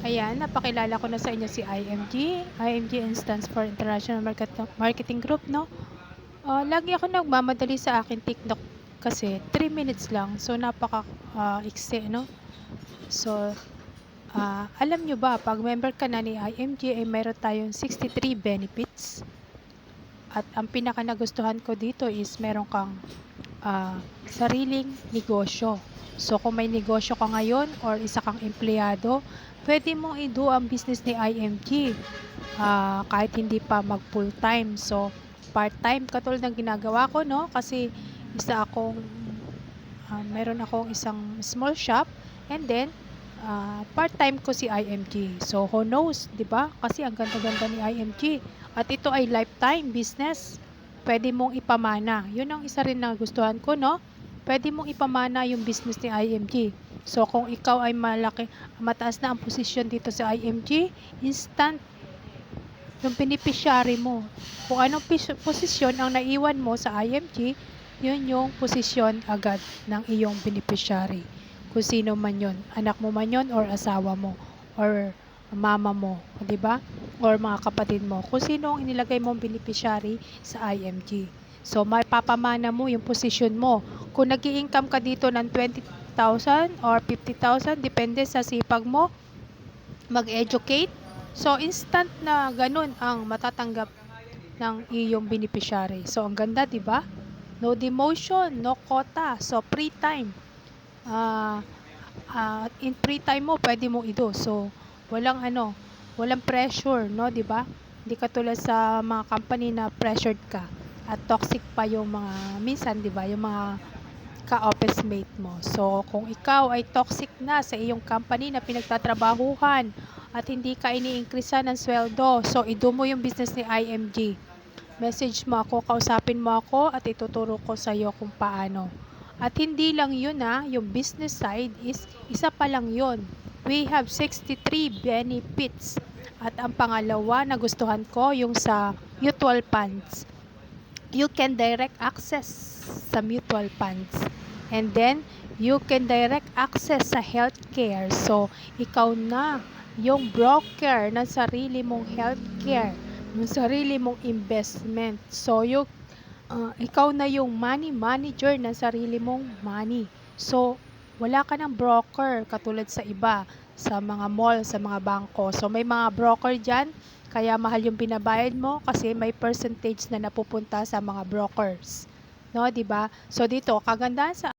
Ayan, napakilala ko na sa inyo si IMG. IMG stands for International Marketing Group, no? Lagi ako nagmamadali sa akin TikTok kasi 3 minutes lang. So, iksi, no? So, alam nyo ba, pag member ka na ni IMG, ay mayroon tayong 63 benefits. At ang pinaka nagustuhan ko dito is meron kang sariling negosyo. So, kung may negosyo ka ngayon or isa kang empleyado, pwede mong i-do ang business ni IMG kahit hindi pa mag full time. So, part time katulad ng ginagawa ko, no? Kasi meron akong isang small shop, and then part time ko si IMG. So, who knows, 'di ba? Kasi ang ganda-ganda ni IMG. At ito ay lifetime business. Pwede mong ipamana. 'Yun ang isa rin na gustuhan ko, no? Pwede mong ipamana yung business ni IMG. So, kung ikaw ay mataas na ang posisyon dito sa IMG, instant yung beneficiary mo. Kung anong posisyon ang naiwan mo sa IMG, yun yung posisyon agad ng iyong beneficiary. Kung sino man yun, anak mo man yun or asawa mo or mama mo, di ba? Or mga kapatid mo. Kung sino ang inilagay mong beneficiary sa IMG. So, may papamana mo yung posisyon mo. Kung nag-i-income ka dito ng 20,000 or 50,000, depende sa sipag mo, mag-educate. So, instant na ganun ang matatanggap ng iyong beneficiary. So, ang ganda, di ba? No demotion, no quota. So, free time. In free time mo, pwede mo i-do. So, walang pressure, no, di ba? Hindi katulad sa mga company na pressured ka at toxic pa yung mga minsan, di ba? Yung mga ka-office mate mo. So, kung ikaw ay toxic na sa iyong company na pinagtatrabahuhan at hindi ka ini-increase ng sweldo, so i-do mo yung business ni IMG. Message mo ako, kausapin mo ako at ituturo ko sa iyo kung paano. At hindi lang yun yung business side is isa pa lang yun. We have 63 benefits. At ang pangalawa na gustuhan ko, yung sa mutual funds. You can direct access sa mutual funds. And then, you can direct access sa healthcare. So, ikaw na yung broker ng sarili mong healthcare, ng sarili mong investment. So, ikaw na yung money manager ng sarili mong money. So, wala ka ng broker katulad sa iba, sa mga mall, sa mga bangko. So, may mga broker dyan, kaya mahal yung binabayad mo kasi may percentage na napupunta sa mga brokers. No, 'di ba? So dito, kagandahan sa